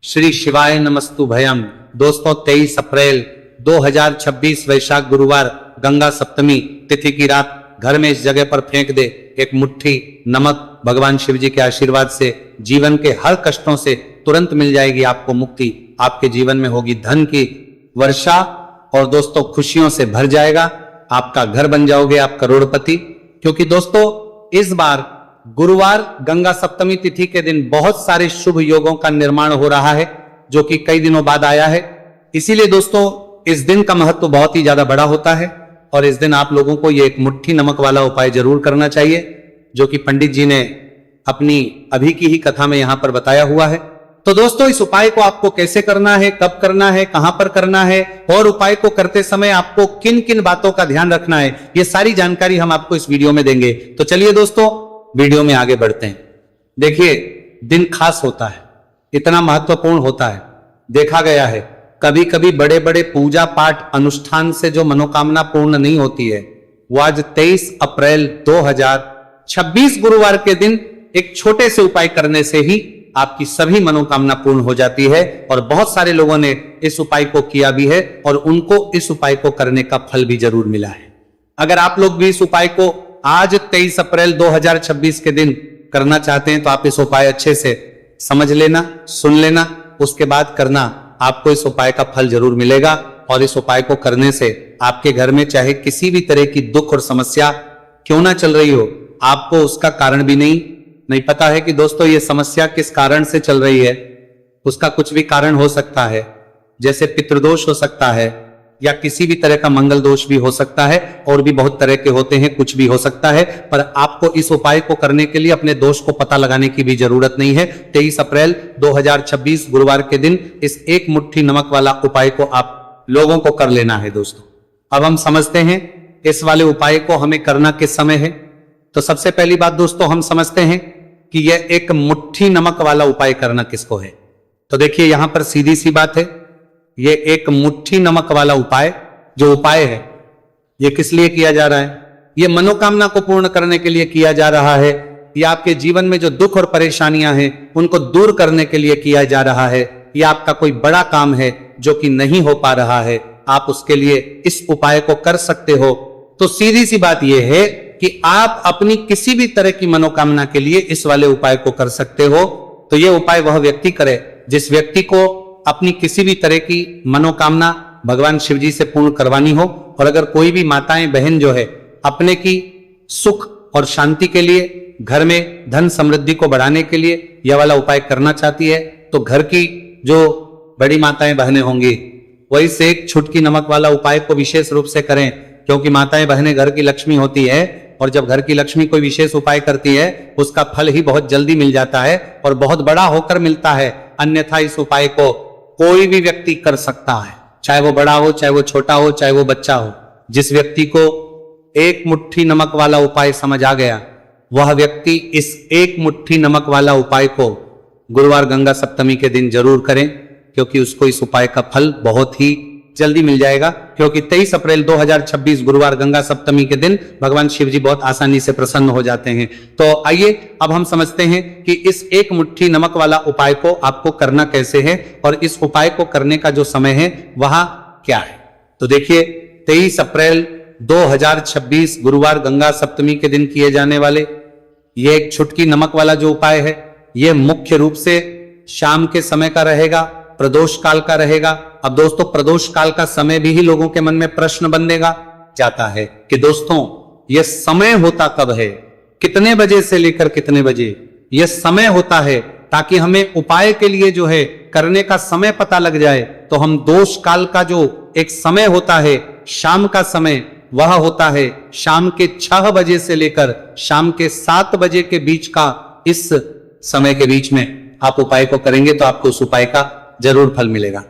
श्री शिवाय नमस्तु भयम। दोस्तों 23 अप्रैल 2026 वैशाख गुरुवार गंगा सप्तमी तिथि की रात घर में इस जगह पर फेंक दे एक मुट्ठी नमक। भगवान शिव जी के आशीर्वाद से जीवन के हर कष्टों से तुरंत मिल जाएगी आपको मुक्ति। आपके जीवन में होगी धन की वर्षा और दोस्तों खुशियों से भर जाएगा। आपका घर बन जाओगे आप करोड़पति। क्योंकि दोस्तों इस बार गुरुवार गंगा सप्तमी तिथि के दिन बहुत सारे शुभ योगों का निर्माण हो रहा है जो कि कई दिनों बाद आया है। इसीलिए दोस्तों इस दिन का महत्व बहुत ही ज्यादा बड़ा होता है और इस दिन आप लोगों को ये एक मुट्ठी नमक वाला उपाय जरूर करना चाहिए जो कि पंडित जी ने अपनी अभी की ही कथा में यहां पर बताया हुआ है। तो दोस्तों इस उपाय को आपको कैसे करना है, कब करना है, कहां पर करना है और उपाय को करते समय आपको किन किन बातों का ध्यान रखना है, ये सारी जानकारी हम आपको इस वीडियो में देंगे। तो चलिए दोस्तों वीडियो में आगे बढ़ते हैं। देखिए दिन खास होता है, इतना महत्वपूर्ण होता है। देखा गया है कभी कभी बड़े बड़े पूजा पाठ अनुष्ठान से जो मनोकामना पूर्ण नहीं होती है वो आज 23 अप्रैल 2026 गुरुवार के दिन एक छोटे से उपाय करने से ही आपकी सभी मनोकामना पूर्ण हो जाती है। और बहुत सारे लोगों ने इस उपाय को किया भी है और उनको इस उपाय को करने का फल भी जरूर मिला है। अगर आप लोग भी इस उपाय को आज 23 अप्रैल 2026 के दिन करना चाहते हैं तो आप इस उपाय अच्छे से समझ लेना, सुन लेना, उसके बाद करना। आपको इस उपाय का फल जरूर मिलेगा और इस उपाय को करने से आपके घर में चाहे किसी भी तरह की दुख और समस्या क्यों ना चल रही हो, आपको उसका कारण भी नहीं पता है कि दोस्तों ये समस्या किस कारण से चल रही है। उसका कुछ भी कारण हो सकता है, जैसे पितृदोष हो सकता है या किसी भी तरह का मंगल दोष भी हो सकता है और भी बहुत तरह के होते हैं, कुछ भी हो सकता है। पर आपको इस उपाय को करने के लिए अपने दोष को पता लगाने की भी जरूरत नहीं है। 23 अप्रैल 2026 गुरुवार के दिन इस एक मुट्ठी नमक वाला उपाय को आप लोगों को कर लेना है। दोस्तों अब हम समझते हैं इस वाले उपाय को हमें करना किस समय है। तो सबसे पहली बात दोस्तों हम समझते हैं कि यह एक मुट्ठी नमक वाला उपाय करना किसको है। तो देखिए यहां पर सीधी सी बात है, ये एक मुट्ठी नमक वाला उपाय जो उपाय है ये किस लिए किया जा रहा है? ये मनोकामना को पूर्ण करने के लिए किया जा रहा है। ये आपके जीवन में जो दुख और परेशानियां हैं उनको दूर करने के लिए किया जा रहा है। ये आपका कोई बड़ा काम है जो कि नहीं हो पा रहा है, आप उसके लिए इस उपाय को कर सकते हो। तो सीधी सी बात यह है कि आप अपनी किसी भी तरह की मनोकामना के लिए इस वाले उपाय को कर सकते हो। तो यह उपाय वह व्यक्ति करे जिस व्यक्ति को अपनी किसी भी तरह की मनोकामना भगवान शिव जी से पूर्ण करवानी हो। और अगर कोई भी माताएं बहन जो है अपने की सुख और शांति के लिए, घर में धन समृद्धि को बढ़ाने के लिए यह वाला उपाय करना चाहती है तो घर की जो बड़ी माताएं बहनें होंगी वही से एक छुटकी नमक वाला उपाय को विशेष रूप से करें। क्योंकि माताएं बहनें घर की लक्ष्मी होती है और जब घर की लक्ष्मी कोई विशेष उपाय करती है उसका फल ही बहुत जल्दी मिल जाता है और बहुत बड़ा होकर मिलता है। अन्यथा इस उपाय को कोई भी व्यक्ति कर सकता है, चाहे वो बड़ा हो, चाहे वो छोटा हो, चाहे वो बच्चा हो। जिस व्यक्ति को एक मुट्ठी नमक वाला उपाय समझ आ गया वह व्यक्ति इस एक मुट्ठी नमक वाला उपाय को गुरुवार गंगा सप्तमी के दिन जरूर करें क्योंकि उसको इस उपाय का फल बहुत ही जल्दी मिल जाएगा। क्योंकि 23 अप्रैल 2026 गुरुवार गंगा सप्तमी के दिन भगवान शिव जी बहुत आसानी से प्रसन्न हो जाते हैं। तो आइए अब हम समझते हैं कि इस एक मुट्ठी नमक वाला उपाय को आपको करना कैसे है और इस उपाय को करने का जो समय है वह क्या है। तो देखिए 23 अप्रैल 2026 गुरुवार गंगा सप्तमी के दिन किए जाने वाले ये एक छुटकी नमक वाला जो उपाय है ये मुख्य रूप से शाम के समय का रहेगा, प्रदोष काल का रहेगा। अब दोस्तों प्रदोष काल का समय भी ही लोगों के मन में प्रश्न बनेगा जाता है कि दोस्तों यह समय होता कब है, कितने बजे से लेकर कितने बजे यह समय होता है, ताकि हमें उपाय के लिए जो है करने का समय पता लग जाए। तो हम दोष काल का जो एक समय होता है शाम का समय वह होता है शाम के 6 बजे से लेकर शाम के 7 बजे के बीच का। इस समय के बीच में आप उपाय को करेंगे तो आपको उस उपाय का जरूर फल मिलेगा।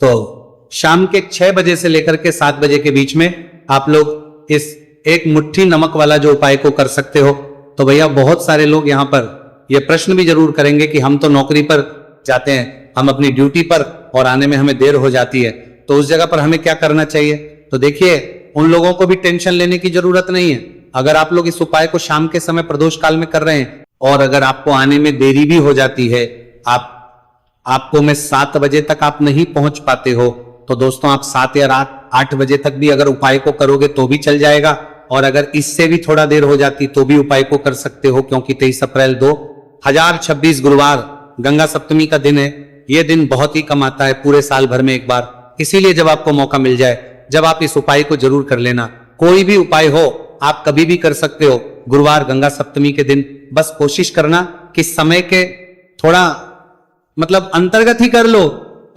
तो शाम के 6 बजे से लेकर के 7 बजे के बीच में आप लोग इस एक मुट्ठी नमक वाला जो उपाय को कर सकते हो। तो भैया बहुत सारे लोग यहाँ पर यह प्रश्न भी जरूर करेंगे कि हम तो नौकरी पर जाते हैं, हम अपनी ड्यूटी पर और आने में हमें देर हो जाती है, तो उस जगह पर हमें क्या करना चाहिए। तो देखिए उन लोगों को भी टेंशन लेने की जरूरत नहीं है। अगर आप लोग इस उपाय को शाम के समय प्रदोष काल में कर रहे हैं और अगर आपको आने में देरी भी हो जाती है, आप आपको मैं 7 बजे तक आप नहीं पहुंच पाते हो, तो दोस्तों आप 7 या रात 8 बजे तक भी अगर उपाय को करोगे तो भी चल जाएगा, और अगर इससे भी थोड़ा देर हो जाती तो भी उपाय को कर सकते हो, क्योंकि 23 अप्रैल 2026 गुरुवार गंगा सप्तमी का दिन है। यह दिन बहुत ही कम आता है पूरे साल भर में एक बार, इसीलिए जब आपको मौका मिल जाए, जब आप इस उपाय को जरूर कर लेना। कोई भी उपाय हो आप कभी भी कर सकते हो, गुरुवार गंगा सप्तमी के दिन बस कोशिश करना कि समय के थोड़ा मतलब अंतर्गत ही कर लो,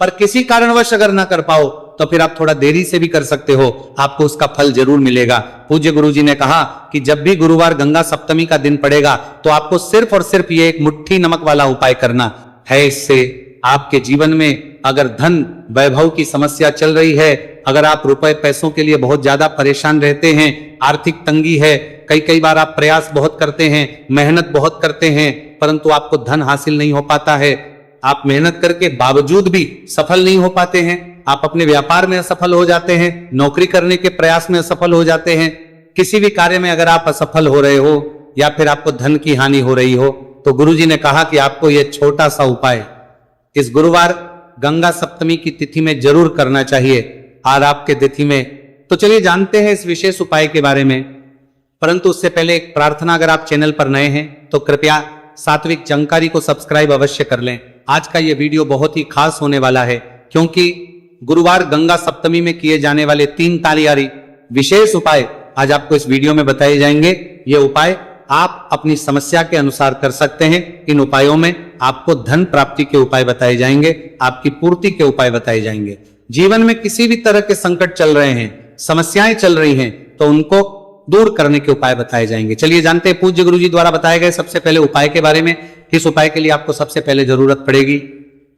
पर किसी कारणवश अगर ना कर पाओ तो फिर आप थोड़ा देरी से भी कर सकते हो, आपको उसका फल जरूर मिलेगा। पूज्य गुरुजी ने कहा कि जब भी गुरुवार गंगा सप्तमी का दिन पड़ेगा तो आपको सिर्फ और सिर्फ ये एक मुट्ठी नमक वाला उपाय करना है। इससे आपके जीवन में अगर धन वैभव की समस्या चल रही है, अगर आप रुपए पैसों के लिए बहुत ज्यादा परेशान रहते हैं, आर्थिक तंगी है, कई बार आप प्रयास बहुत करते हैं, मेहनत बहुत करते हैं, परंतु आपको धन हासिल नहीं हो पाता है, आप मेहनत करके बावजूद भी सफल नहीं हो पाते हैं, आप अपने व्यापार में असफल हो जाते हैं, नौकरी करने के प्रयास में असफल हो जाते हैं, किसी भी कार्य में अगर आप असफल हो रहे हो या फिर आपको धन की हानि हो रही हो, तो गुरुजी ने कहा कि आपको यह छोटा सा उपाय इस गुरुवार गंगा सप्तमी की तिथि में जरूर करना चाहिए। और आपके तिथि में तो चलिए जानते हैं इस विशेष उपाय के बारे में, परंतु उससे पहले एक प्रार्थना, अगर आप चैनल पर नए हैं तो कृपया सात्विक जानकारी को सब्सक्राइब अवश्य कर लें। आज का यह वीडियो बहुत ही खास होने वाला है, क्योंकि गुरुवार गंगा सप्तमी में किए जाने वाले 3 तालियारी विशेष उपाय आज आपको इस वीडियो में बताए जाएंगे। ये उपाय आप अपनी समस्या के अनुसार कर सकते हैं। इन उपायों में आपको धन प्राप्ति के उपाय बताए जाएंगे, आपकी पूर्ति के उपाय बताए जाएंगे। जीवन में किसी भी तरह के संकट चल रहे हैं, समस्याएं चल रही हैं, तो उनको दूर करने के उपाय बताए जाएंगे। चलिए जानते हैं पूज्य गुरुजी द्वारा बताए गए सबसे पहले उपाय के बारे में। इस उपाय के लिए आपको सबसे पहले जरूरत पड़ेगी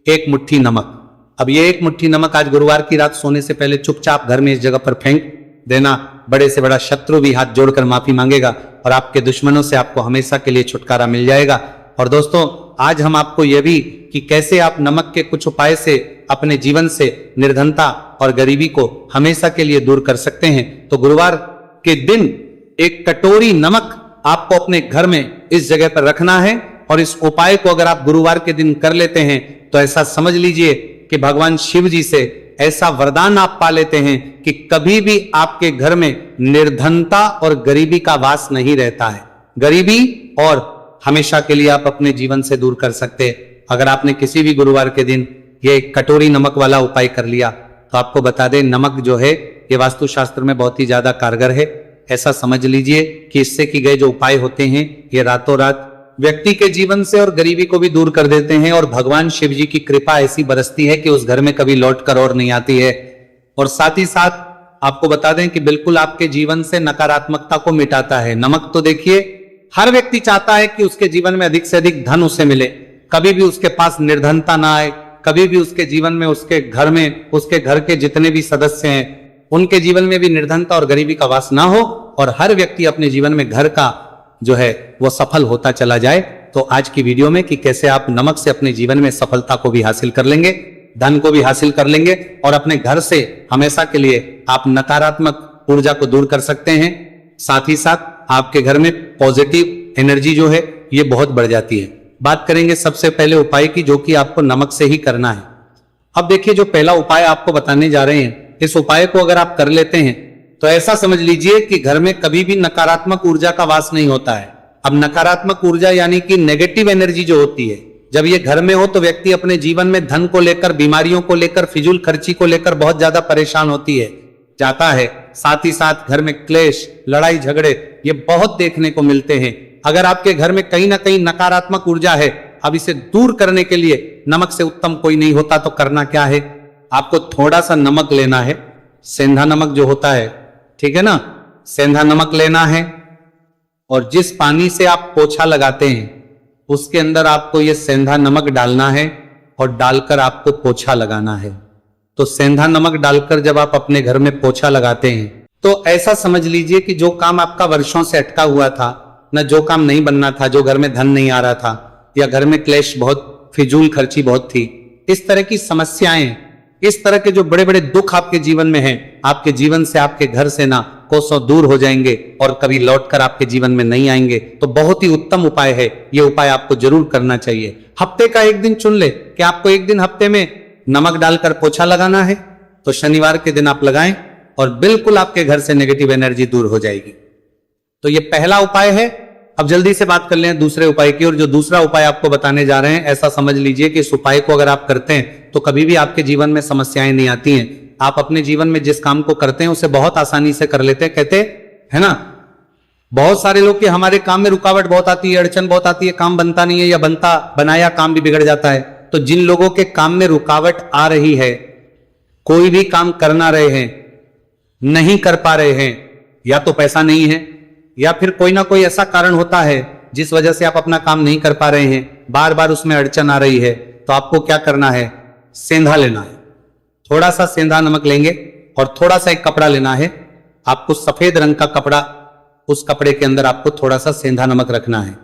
1 मुट्ठी नमक। अब ये 1 मुट्ठी नमक आज गुरुवार की रात सोने से पहले चुपचाप घर में इस जगह पर फेंक देना। बड़े से बड़ा शत्रु भी हाथ जोड़कर माफी मांगेगा और आपके दुश्मनों से आपको हमेशा के लिए छुटकारा मिल जाएगा। और दोस्तों आज हम आपको यह भी कि कैसे आप नमक के कुछ उपाय से अपने जीवन से निर्धनता और गरीबी को हमेशा के लिए दूर कर सकते हैं। तो गुरुवार के दिन 1 कटोरी नमक आपको अपने घर में इस जगह पर रखना है, और इस उपाय को अगर आप गुरुवार के दिन कर लेते हैं तो ऐसा समझ लीजिए कि भगवान शिव जी से ऐसा वरदान आप पा लेते हैं कि कभी भी आपके घर में निर्धनता और गरीबी का वास नहीं रहता है। गरीबी और हमेशा के लिए आप अपने जीवन से दूर कर सकते हैं अगर आपने किसी भी गुरुवार के दिन ये 1 कटोरी नमक वाला उपाय कर लिया। तो आपको बता दें, नमक जो है ये वास्तुशास्त्र में बहुत ही ज्यादा कारगर है। ऐसा समझ लीजिए कि इससे की गए जो उपाय होते हैं ये रातों रात व्यक्ति के जीवन से और गरीबी को भी दूर कर देते हैं, और भगवान शिव जी की कृपा ऐसी बरसती है कि उस घर में कभी लौट कर और नहीं आती है। और साथ ही साथ आपको बता दें कि बिल्कुल आपके जीवन से नकारात्मकता को मिटाता है। नमक तो देखिए हर व्यक्ति चाहता है कि उसके जीवन में अधिक से अधिक धन उसे मिले, कभी भी उसके पास निर्धनता ना आए, कभी भी उसके जीवन में उसके घर में उसके घर के जितने भी सदस्य हैं उनके जीवन में भी निर्धनता और गरीबी का वास ना हो, और हर व्यक्ति अपने जीवन में घर का जो है वो सफल होता चला जाए। तो आज की वीडियो में कि कैसे आप नमक से अपने जीवन में सफलता को भी हासिल कर लेंगे, धन को भी हासिल कर लेंगे, और अपने घर से हमेशा के लिए आप नकारात्मक ऊर्जा को दूर कर सकते हैं। साथ ही साथ आपके घर में पॉजिटिव एनर्जी जो है ये बहुत बढ़ जाती है। बात करेंगे सबसे पहले उपाय की, जो कि आपको नमक से ही करना है। अब देखिए जो पहला उपाय आपको बताने जा रहे हैं, इस उपाय को अगर आप कर लेते हैं तो ऐसा समझ लीजिए कि घर में कभी भी नकारात्मक ऊर्जा का वास नहीं होता है। अब नकारात्मक ऊर्जा यानी कि नेगेटिव एनर्जी जो होती है, जब ये घर में हो तो व्यक्ति अपने जीवन में धन को लेकर, बीमारियों को लेकर, फिजूल खर्ची को लेकर बहुत ज्यादा परेशान होती है जाता है। साथ ही साथ घर में क्लेश, लड़ाई झगड़े ये बहुत देखने को मिलते हैं। अगर आपके घर में कहीं ना कहीं नकारात्मक ऊर्जा है, अब इसे दूर करने के लिए नमक से उत्तम कोई नहीं होता। तो करना क्या है, आपको थोड़ा सा नमक लेना है, सेंधा नमक जो होता है, ठीक है ना, सेंधा नमक लेना है, और जिस पानी से आप पोछा लगाते हैं उसके अंदर आपको ये सेंधा नमक डालना है, और डालकर आपको पोछा लगाना है। तो सेंधा नमक डालकर जब आप अपने घर में पोछा लगाते हैं तो ऐसा समझ लीजिए कि जो काम आपका वर्षों से अटका हुआ था, न जो काम नहीं बनना था, जो घर में धन नहीं आ रहा था, या घर में क्लेश बहुत, फिजूल खर्ची बहुत थी, इस तरह की समस्याएं इस तरह के जो बड़े बड़े दुख आपके जीवन में हैं, आपके जीवन से, आपके घर से ना कोसों दूर हो जाएंगे और कभी लौटकर आपके जीवन में नहीं आएंगे। तो बहुत ही उत्तम उपाय है, ये उपाय आपको जरूर करना चाहिए। हफ्ते का एक दिन चुन ले कि आपको एक दिन हफ्ते में नमक डालकर पोछा लगाना है, तो शनिवार के दिन आप लगाएं और बिल्कुल आपके घर से नेगेटिव एनर्जी दूर हो जाएगी। तो ये पहला उपाय है। अब जल्दी से बात कर लें दूसरे उपाय की। और जो दूसरा उपाय आपको बताने जा रहे हैं, ऐसा समझ लीजिए कि इस उपाय को अगर आप करते हैं तो कभी भी आपके जीवन में समस्याएं नहीं आती हैं। आप अपने जीवन में जिस काम को करते हैं उसे बहुत आसानी से कर लेते हैं। कहते है ना, बहुत सारे लोग कि हमारे काम में रुकावट बहुत आती है, अड़चन बहुत आती है, काम बनता नहीं है, या बनाया काम भी बिगड़ जाता है। तो जिन लोगों के काम में रुकावट आ रही है, कोई भी काम कर ना रहे हैं, नहीं कर पा रहे हैं, या तो पैसा नहीं है या फिर कोई ना कोई ऐसा कारण होता है जिस वजह से आप अपना काम नहीं कर पा रहे हैं, बार बार उसमें अड़चन आ रही है, तो आपको क्या करना है, सेंधा लेना है। थोड़ा सा सेंधा नमक लेंगे और थोड़ा सा एक कपड़ा लेना है। आपको सफेद रंग का कपड़ा, उस कपड़े के अंदर आपको थोड़ा सा सेंधा नमक रखना है।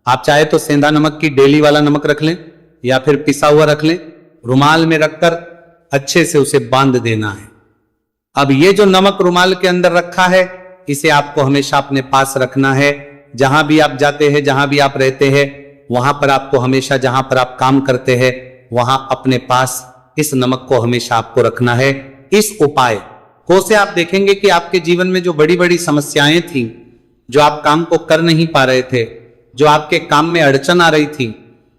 आप चाहे तो सेंधा नमक की डेली वाला नमक रख लें या फिर पिसा हुआ रख लें। रुमाल में रखकर अच्छे से उसे बांध देना है। अब ये जो नमक रुमाल के अंदर रखा है, इसे आपको हमेशा अपने पास रखना है। जहां भी आप जाते हैं, जहां भी आप रहते हैं, वहां पर आपको हमेशा, जहां पर आप काम करते हैं, वहां अपने पास इस नमक को हमेशा आपको रखना है। इस उपाय को से आप देखेंगे कि आपके जीवन में जो बड़ी बड़ी समस्याएं थी, जो आप काम को कर नहीं पा रहे थे, जो आपके काम में अड़चन आ रही थी,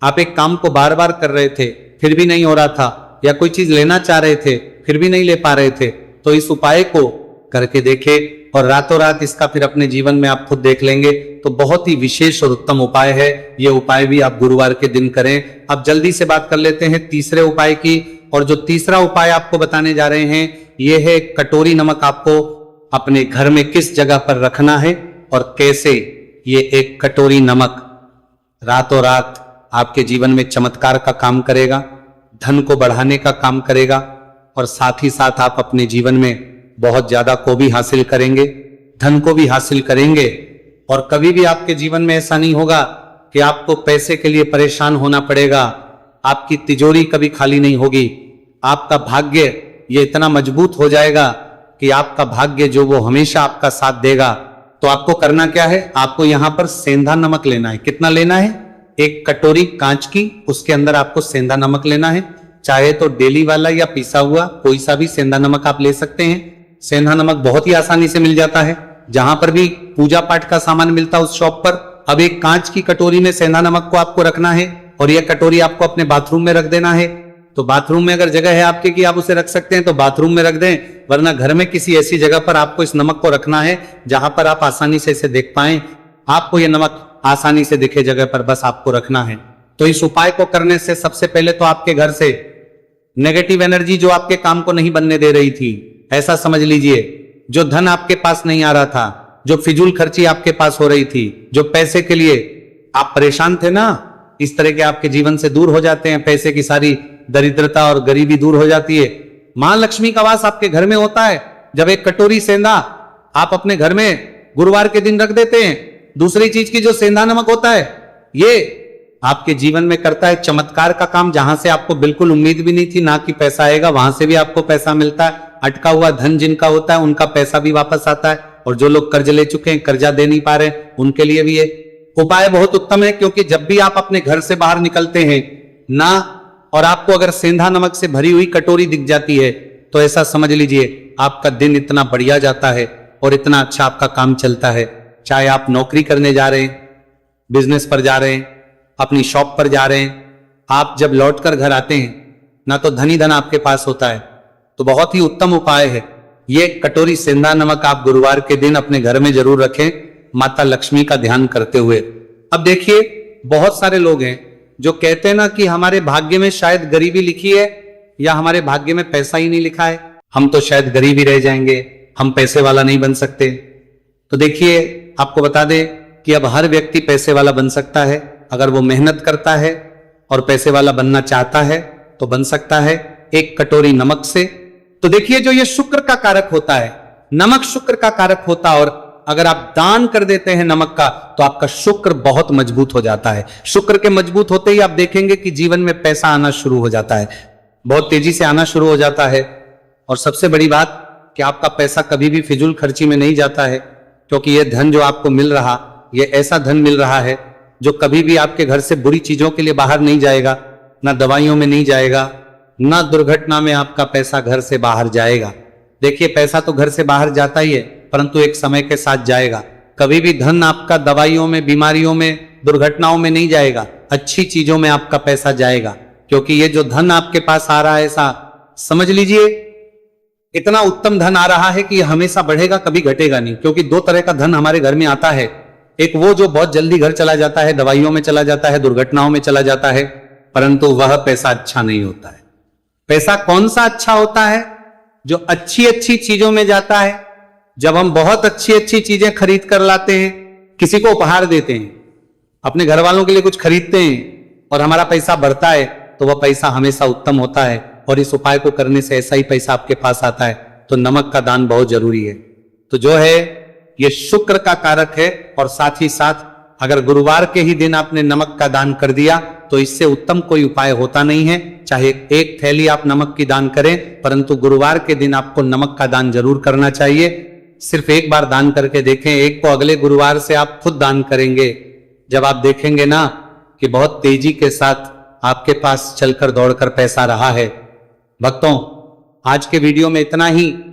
आप एक काम को बार बार कर रहे थे फिर भी नहीं हो रहा था, या कोई चीज लेना चाह रहे थे फिर भी नहीं ले पा रहे थे, तो इस उपाय को करके देखें और रातों रात इसका फिर अपने जीवन में आप खुद देख लेंगे। तो बहुत ही विशेष और उत्तम उपाय है। ये उपाय भी आप गुरुवार के दिन करें। अब जल्दी से बात कर लेते हैं तीसरे उपाय की। और जो तीसरा उपाय आपको बताने जा रहे हैं, ये है कटोरी नमक आपको अपने घर में किस जगह पर रखना है और कैसे। ये एक कटोरी नमक रातों रात आपके जीवन में चमत्कार का काम करेगा, धन को बढ़ाने का काम करेगा, और साथ ही साथ आप अपने जीवन में बहुत ज्यादा को भी हासिल करेंगे, धन को भी हासिल करेंगे। और कभी भी आपके जीवन में ऐसा नहीं होगा कि आपको पैसे के लिए परेशान होना पड़ेगा। आपकी तिजोरी कभी खाली नहीं होगी। आपका भाग्य ये इतना मजबूत हो जाएगा कि आपका भाग्य जो वो हमेशा आपका साथ देगा। तो आपको करना क्या है, आपको यहां पर सेंधा नमक लेना है। कितना लेना है, एक कटोरी कांच की, उसके अंदर आपको सेंधा नमक लेना है। चाहे तो डेली वाला या पिसा हुआ कोई सा भी सेंधा नमक आप ले सकते हैं। सेंधा नमक बहुत ही आसानी से मिल जाता है, जहां पर भी पूजा पाठ का सामान मिलता है उस शॉप पर। अब एक कांच की कटोरी में सेंधा नमक को आपको रखना है और यह कटोरी आपको अपने बाथरूम में रख देना है। तो बाथरूम में अगर जगह है आपके कि आप उसे रख सकते हैं तो बाथरूम में रख दें, वरना घर में किसी ऐसी जगह पर आपको इस नमक को रखना है जहां पर आप आसानी से इसे देख पाएं। आपको यह नमक आसानी से दिखे जगह पर बस आपको रखना है। तो इस उपाय को करने से सबसे पहले तो आपके घर से नेगेटिव एनर्जी जो आपके काम को नहीं बनने दे रही थी, ऐसा समझ लीजिए, जो धन आपके पास नहीं आ रहा था, जो फिजूल खर्ची आपके पास हो रही थी, जो पैसे के लिए आप परेशान थे ना, इस तरह के आपके जीवन से दूर हो जाते हैं। पैसे की सारी दरिद्रता और गरीबी दूर हो जाती है। मां लक्ष्मी का वास आपके घर में होता है जब एक कटोरी सेंधा आप अपने घर में गुरुवार के दिन रख देते हैं। दूसरी चीज की जो सेंधा नमक होता है, ये आपके जीवन में करता है चमत्कार का काम। जहां से आपको बिल्कुल उम्मीद भी नहीं थी ना कि पैसा आएगा, वहां से भी आपको पैसा मिलता है। अटका हुआ धन जिनका होता है उनका पैसा भी वापस आता है, और जो लोग कर्ज ले चुके हैं, कर्जा दे नहीं पा रहे, उनके लिए भी ये उपाय बहुत उत्तम है। क्योंकि जब भी आप अपने घर से बाहर निकलते हैं ना, और आपको अगर सेंधा नमक से भरी हुई कटोरी दिख जाती है, तो ऐसा समझ लीजिए आपका दिन इतना बढ़िया जाता है और इतना अच्छा आपका काम चलता है। चाहे आप नौकरी करने जा रहे हैं, बिजनेस पर जा रहे हैं, अपनी शॉप पर जा रहे हैं, आप जब लौटकर घर आते हैं ना, तो धन ही धन आपके पास होता है। तो बहुत ही उत्तम उपाय है ये कटोरी सेंधा नमक। आप गुरुवार के दिन अपने घर में जरूर रखें, माता लक्ष्मी का ध्यान करते हुए। अब देखिए, बहुत सारे लोग हैं जो कहते हैं ना कि हमारे भाग्य में शायद गरीबी लिखी है, या हमारे भाग्य में पैसा ही नहीं लिखा है, हम तो शायद गरीब ही रह जाएंगे, हम पैसे वाला नहीं बन सकते। तो देखिए, आपको बता दें कि अब हर व्यक्ति पैसे वाला बन सकता है अगर वो मेहनत करता है और पैसे वाला बनना चाहता है तो बन सकता है, एक कटोरी नमक से। तो देखिए, जो ये शुक्र का कारक होता है, नमक शुक्र का कारक होता है, और अगर आप दान कर देते हैं नमक का तो आपका शुक्र बहुत मजबूत हो जाता है। शुक्र के मजबूत होते ही आप देखेंगे कि जीवन में पैसा आना शुरू हो जाता है। बहुत तेजी से आना शुरू हो जाता है। और सबसे बड़ी बात कि आपका पैसा कभी भी फिजूल खर्ची में नहीं जाता है, क्योंकि यह धन जो आपको मिल रहा, यह ऐसा धन मिल रहा है जो कभी भी आपके घर से बुरी चीजों के लिए बाहर नहीं जाएगा, ना दवाइयों में नहीं जाएगा, ना दुर्घटना में आपका पैसा घर से बाहर जाएगा। देखिए, पैसा तो घर से बाहर जाता ही है, परंतु एक समय के साथ जाएगा। कभी भी धन आपका दवाइयों में, बीमारियों में, दुर्घटनाओं में नहीं जाएगा, अच्छी चीजों में आपका पैसा जाएगा। क्योंकि ये जो धन आपके पास आ रहा है, ऐसा समझ लीजिए इतना उत्तम धन आ रहा है कि यह हमेशा बढ़ेगा, कभी घटेगा नहीं। क्योंकि दो तरह का धन हमारे घर में आता है, एक वो जो बहुत जल्दी घर चला जाता है, दवाइयों में चला जाता है, दुर्घटनाओं में चला जाता है, परंतु वह पैसा अच्छा नहीं होता है। पैसा कौन सा अच्छा होता है? जो अच्छी अच्छी चीजों में जाता है। जब हम बहुत अच्छी अच्छी चीजें खरीद कर लाते हैं, किसी को उपहार देते हैं, अपने घर वालों के लिए कुछ खरीदते हैं और हमारा पैसा बढ़ता है, तो वह पैसा हमेशा उत्तम होता है। और इस उपाय को करने से ऐसा ही पैसा आपके पास आता है। तो नमक का दान बहुत जरूरी है। तो जो है ये शुक्र का कारक है, और साथ ही साथ अगर गुरुवार के ही दिन आपने नमक का दान कर दिया तो इससे उत्तम कोई उपाय होता नहीं है। चाहे एक थैली आप नमक की दान करें, परंतु गुरुवार के दिन आपको नमक का दान जरूर करना चाहिए। सिर्फ एक बार दान करके देखें, एक को अगले गुरुवार से आप खुद दान करेंगे। जब आप देखेंगे ना कि बहुत तेजी के साथ आपके पास चलकर दौड़कर पैसा रहा है। भक्तों, आज के वीडियो में इतना ही।